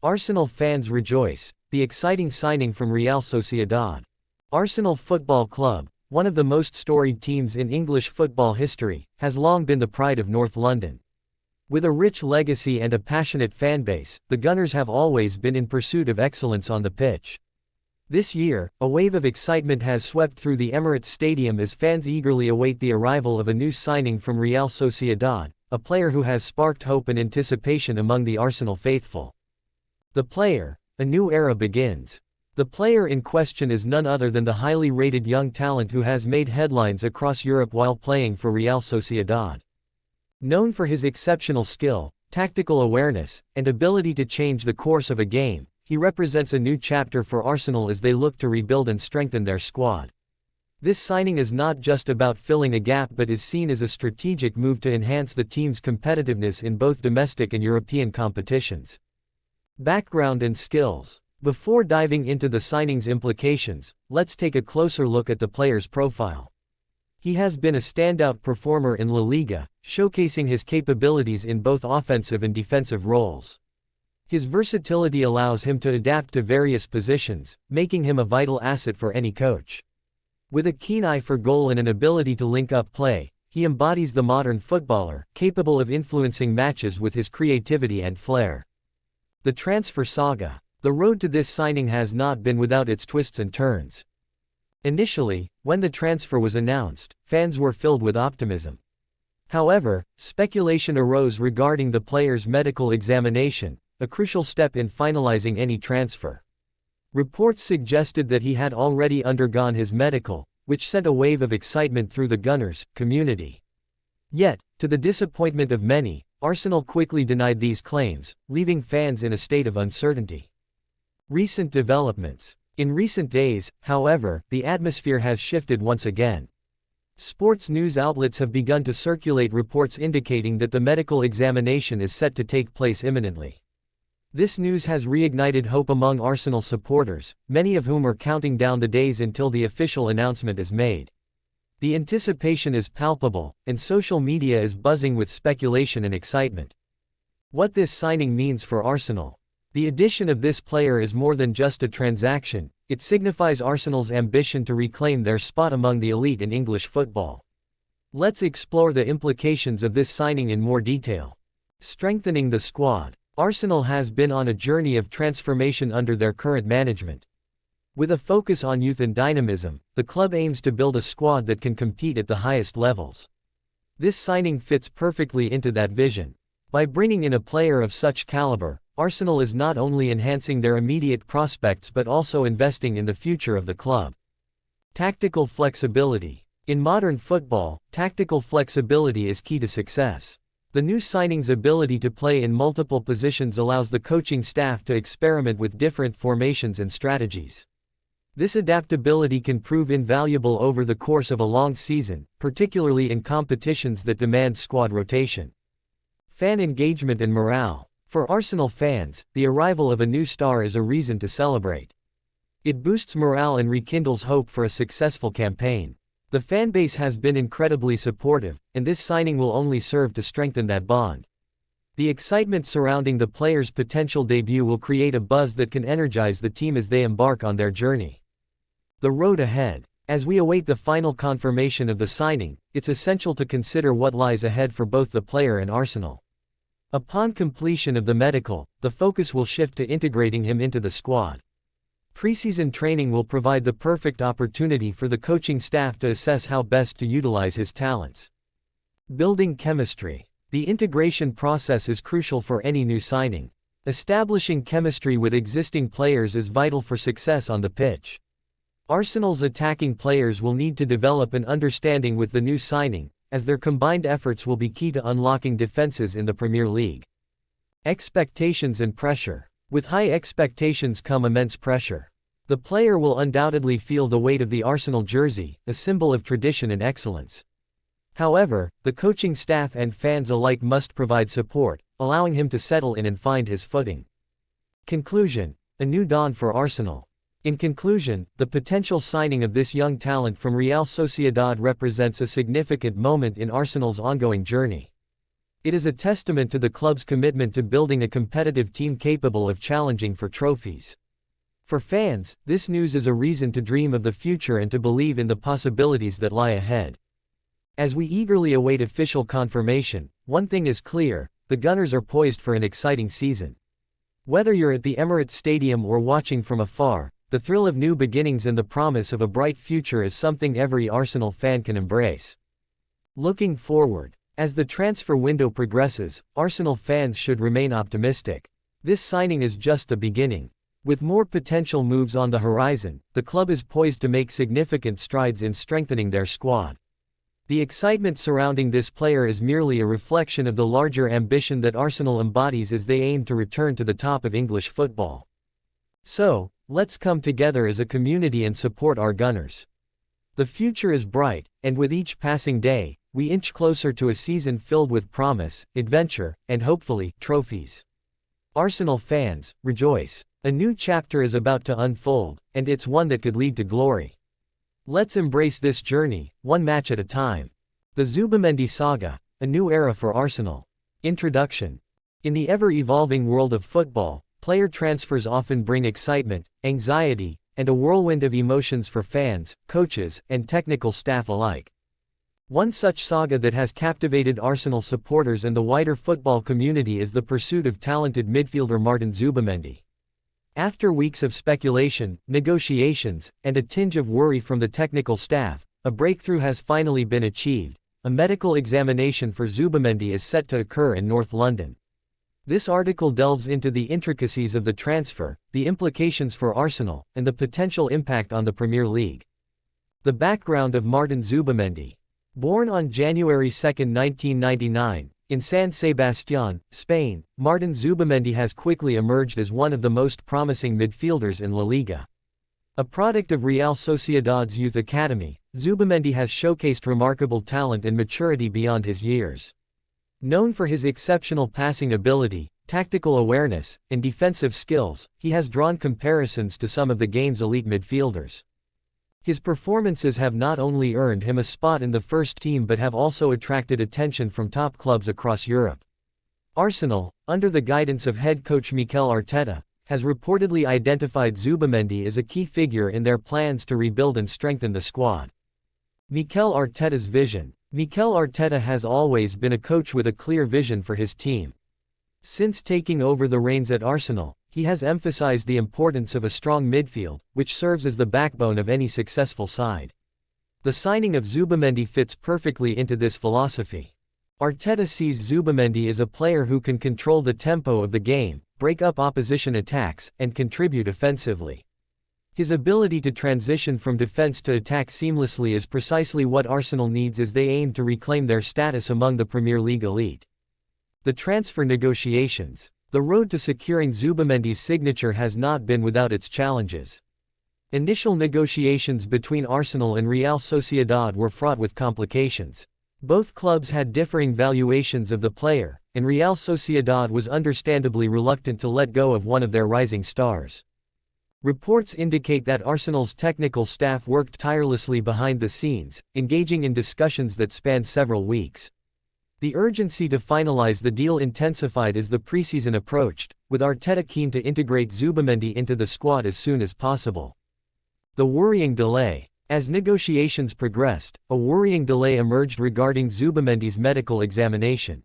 Arsenal fans rejoice, the exciting signing from Real Sociedad. Arsenal Football Club, one of the most storied teams in English football history, has long been the pride of North London. With a rich legacy and a passionate fanbase, the Gunners have always been in pursuit of excellence on the pitch. This year, a wave of excitement has swept through the Emirates Stadium as fans eagerly await the arrival of a new signing from Real Sociedad, a player who has sparked hope and anticipation among the Arsenal faithful. The player, a new era begins. The player in question is none other than the highly rated young talent who has made headlines across Europe while playing for Real Sociedad. Known for his exceptional skill, tactical awareness, and ability to change the course of a game, he represents a new chapter for Arsenal as they look to rebuild and strengthen their squad. This signing is not just about filling a gap but is seen as a strategic move to enhance the team's competitiveness in both domestic and European competitions. Background and skills. Before diving into the signing's implications, let's take a closer look at the player's profile. He has been a standout performer in La Liga, showcasing his capabilities in both offensive and defensive roles. His versatility allows him to adapt to various positions, making him a vital asset for any coach. With a keen eye for goal and an ability to link up play, he embodies the modern footballer, capable of influencing matches with his creativity and flair. The transfer saga. The road to this signing has not been without its twists and turns. Initially, when the transfer was announced, fans were filled with optimism. However, speculation arose regarding the player's medical examination, a crucial step in finalizing any transfer. Reports suggested that he had already undergone his medical, which sent a wave of excitement through the Gunners' community. Yet, to the disappointment of many, Arsenal quickly denied these claims, leaving fans in a state of uncertainty. Recent developments. In recent days, however, the atmosphere has shifted once again. Sports news outlets have begun to circulate reports indicating that the medical examination is set to take place imminently. This news has reignited hope among Arsenal supporters, many of whom are counting down the days until the official announcement is made. The anticipation is palpable, and social media is buzzing with speculation and excitement. What this signing means for Arsenal. The addition of this player is more than just a transaction, it signifies Arsenal's ambition to reclaim their spot among the elite in English football. Let's explore the implications of this signing in more detail. Strengthening the squad. Arsenal has been on a journey of transformation under their current management. With a focus on youth and dynamism, the club aims to build a squad that can compete at the highest levels. This signing fits perfectly into that vision. By bringing in a player of such caliber, Arsenal is not only enhancing their immediate prospects but also investing in the future of the club. Tactical flexibility. In modern football, tactical flexibility is key to success. The new signing's ability to play in multiple positions allows the coaching staff to experiment with different formations and strategies. This adaptability can prove invaluable over the course of a long season, particularly in competitions that demand squad rotation. Fan engagement and morale. For Arsenal fans, the arrival of a new star is a reason to celebrate. It boosts morale and rekindles hope for a successful campaign. The fanbase has been incredibly supportive, and this signing will only serve to strengthen that bond. The excitement surrounding the player's potential debut will create a buzz that can energize the team as they embark on their journey. The road ahead. As we await the final confirmation of the signing, it's essential to consider what lies ahead for both the player and Arsenal. Upon completion of the medical, the focus will shift to integrating him into the squad. Preseason training will provide the perfect opportunity for the coaching staff to assess how best to utilize his talents. Building chemistry. The integration process is crucial for any new signing. Establishing chemistry with existing players is vital for success on the pitch. Arsenal's attacking players will need to develop an understanding with the new signing, as their combined efforts will be key to unlocking defenses in the Premier League. Expectations and pressure. With high expectations come immense pressure. The player will undoubtedly feel the weight of the Arsenal jersey, a symbol of tradition and excellence. However, the coaching staff and fans alike must provide support, allowing him to settle in and find his footing. Conclusion. A new dawn for Arsenal. In conclusion, the potential signing of this young talent from Real Sociedad represents a significant moment in Arsenal's ongoing journey. It is a testament to the club's commitment to building a competitive team capable of challenging for trophies. For fans, this news is a reason to dream of the future and to believe in the possibilities that lie ahead. As we eagerly await official confirmation, one thing is clear: the Gunners are poised for an exciting season. Whether you're at the Emirates Stadium or watching from afar, the thrill of new beginnings and the promise of a bright future is something every Arsenal fan can embrace. Looking forward, as the transfer window progresses, Arsenal fans should remain optimistic. This signing is just the beginning. With more potential moves on the horizon, the club is poised to make significant strides in strengthening their squad. The excitement surrounding this player is merely a reflection of the larger ambition that Arsenal embodies as they aim to return to the top of English football. So, let's come together as a community and support our Gunners. The future is bright, and with each passing day, we inch closer to a season filled with promise, adventure, and hopefully, trophies. Arsenal fans, rejoice. A new chapter is about to unfold, and it's one that could lead to glory. Let's embrace this journey, one match at a time. The Zubimendi Saga, a new era for Arsenal. Introduction. In the ever-evolving world of football, player transfers often bring excitement, anxiety, and a whirlwind of emotions for fans, coaches, and technical staff alike. One such saga that has captivated Arsenal supporters and the wider football community is the pursuit of talented midfielder Martin Zubimendi. After weeks of speculation, negotiations, and a tinge of worry from the technical staff, a breakthrough has finally been achieved. A medical examination for Zubimendi is set to occur in North London. This article delves into the intricacies of the transfer, the implications for Arsenal, and the potential impact on the Premier League. The background of Martin Zubimendi. Born on January 2, 1999, in San Sebastián, Spain, Martin Zubimendi has quickly emerged as one of the most promising midfielders in La Liga. A product of Real Sociedad's youth academy, Zubimendi has showcased remarkable talent and maturity beyond his years. Known for his exceptional passing ability, tactical awareness, and defensive skills, he has drawn comparisons to some of the game's elite midfielders. His performances have not only earned him a spot in the first team but have also attracted attention from top clubs across Europe. Arsenal, under the guidance of head coach Mikel Arteta, has reportedly identified Zubimendi as a key figure in their plans to rebuild and strengthen the squad. Mikel Arteta's vision. Mikel Arteta has always been a coach with a clear vision for his team. Since taking over the reins at Arsenal, he has emphasized the importance of a strong midfield, which serves as the backbone of any successful side. The signing of Zubimendi fits perfectly into this philosophy. Arteta sees Zubimendi as a player who can control the tempo of the game, break up opposition attacks, and contribute offensively. His ability to transition from defense to attack seamlessly is precisely what Arsenal needs as they aim to reclaim their status among the Premier League elite. The transfer negotiations. The road to securing Zubimendi's signature has not been without its challenges. Initial negotiations between Arsenal and Real Sociedad were fraught with complications. Both clubs had differing valuations of the player, and Real Sociedad was understandably reluctant to let go of one of their rising stars. Reports indicate that Arsenal's technical staff worked tirelessly behind the scenes, engaging in discussions that spanned several weeks. The urgency to finalize the deal intensified as the preseason approached, with Arteta keen to integrate Zubimendi into the squad as soon as possible. The worrying delay. As negotiations progressed, a worrying delay emerged regarding Zubimendi's medical examination.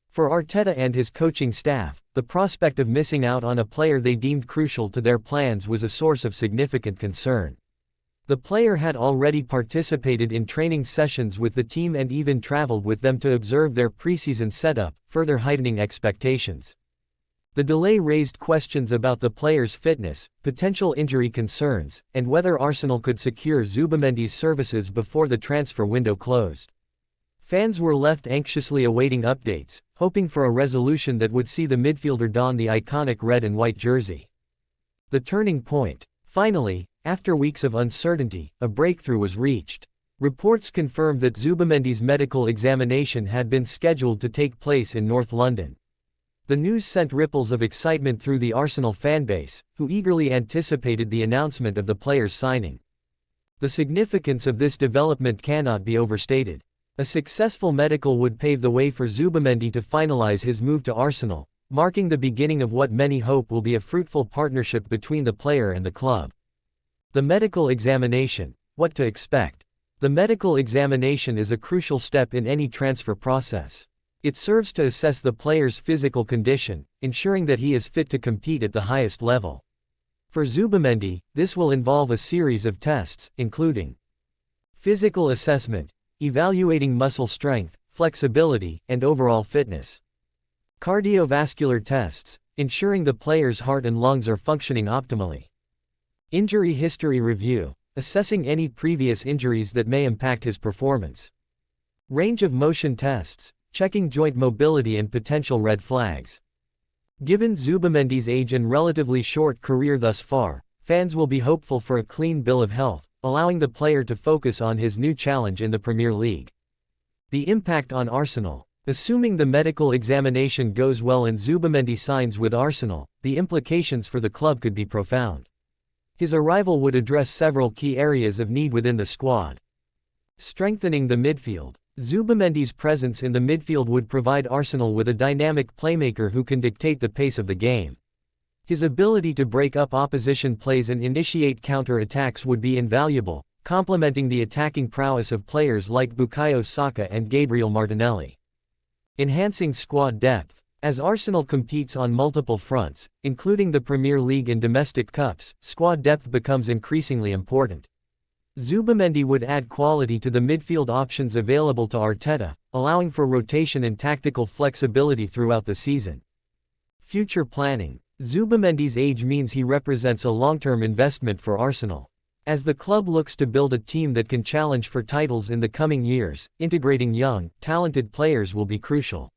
For Arteta and his coaching staff, the prospect of missing out on a player they deemed crucial to their plans was a source of significant concern. The player had already participated in training sessions with the team and even traveled with them to observe their preseason setup, further heightening expectations. The delay raised questions about the player's fitness, potential injury concerns, and whether Arsenal could secure Zubimendi's services before the transfer window closed. Fans were left anxiously awaiting updates, hoping for a resolution that would see the midfielder don the iconic red and white jersey. The turning point. Finally, after weeks of uncertainty, a breakthrough was reached. Reports confirmed that Zubimendi's medical examination had been scheduled to take place in North London. The news sent ripples of excitement through the Arsenal fanbase, who eagerly anticipated the announcement of the player's signing. The significance of this development cannot be overstated. A successful medical would pave the way for Zubimendi to finalize his move to Arsenal, marking the beginning of what many hope will be a fruitful partnership between the player and the club. The medical examination. What to expect? The medical examination is a crucial step in any transfer process. It serves to assess the player's physical condition, ensuring that he is fit to compete at the highest level. For Zubimendi, this will involve a series of tests, including physical assessment, evaluating muscle strength, flexibility, and overall fitness. Cardiovascular tests, ensuring the player's heart and lungs are functioning optimally. Injury history review, assessing any previous injuries that may impact his performance. Range of motion tests, checking joint mobility and potential red flags. Given Zubimendi's age and relatively short career thus far, fans will be hopeful for a clean bill of health, allowing the player to focus on his new challenge in the Premier League. The impact on Arsenal. Assuming the medical examination goes well and Zubimendi signs with Arsenal, the implications for the club could be profound. His arrival would address several key areas of need within the squad. Strengthening the midfield. Zubimendi's presence in the midfield would provide Arsenal with a dynamic playmaker who can dictate the pace of the game. His ability to break up opposition plays and initiate counter-attacks would be invaluable, complementing the attacking prowess of players like Bukayo Saka and Gabriel Martinelli. Enhancing squad depth. As Arsenal competes on multiple fronts, including the Premier League and domestic cups, squad depth becomes increasingly important. Zubimendi would add quality to the midfield options available to Arteta, allowing for rotation and tactical flexibility throughout the season. Future planning. Zubimendi's age means he represents a long-term investment for Arsenal. As the club looks to build a team that can challenge for titles in the coming years, integrating young, talented players will be crucial.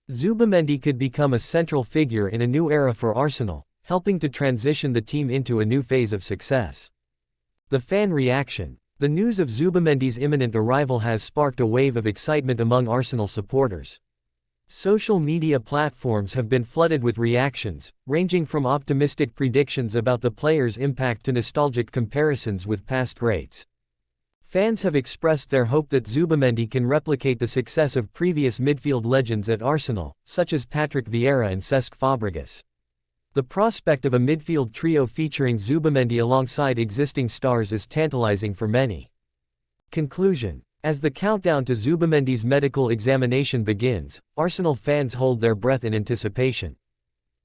Zubimendi could become a central figure in a new era for Arsenal, helping to transition the team into a new phase of success. The fan reaction. The news of Zubimendi's imminent arrival has sparked a wave of excitement among Arsenal supporters. Social media platforms have been flooded with reactions, ranging from optimistic predictions about the player's impact to nostalgic comparisons with past greats. Fans have expressed their hope that Zubimendi can replicate the success of previous midfield legends at Arsenal, such as Patrick Vieira and Cesc Fabregas. The prospect of a midfield trio featuring Zubimendi alongside existing stars is tantalizing for many. Conclusion. As the countdown to Zubimendi's medical examination begins, Arsenal fans hold their breath in anticipation.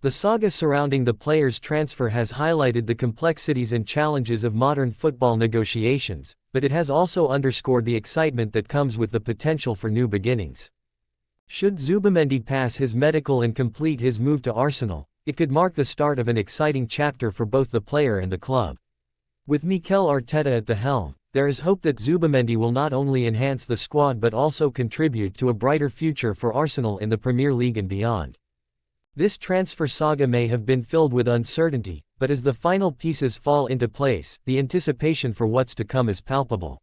The saga surrounding the player's transfer has highlighted the complexities and challenges of modern football negotiations, but it has also underscored the excitement that comes with the potential for new beginnings. Should Zubimendi pass his medical and complete his move to Arsenal, it could mark the start of an exciting chapter for both the player and the club. With Mikel Arteta at the helm, there is hope that Zubimendi will not only enhance the squad but also contribute to a brighter future for Arsenal in the Premier League and beyond. This transfer saga may have been filled with uncertainty, but as the final pieces fall into place, the anticipation for what's to come is palpable.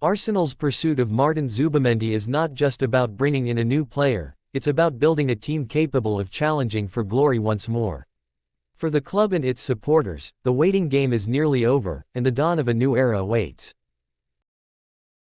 Arsenal's pursuit of Martin Zubimendi is not just about bringing in a new player, it's about building a team capable of challenging for glory once more. For the club and its supporters, the waiting game is nearly over, and the dawn of a new era awaits.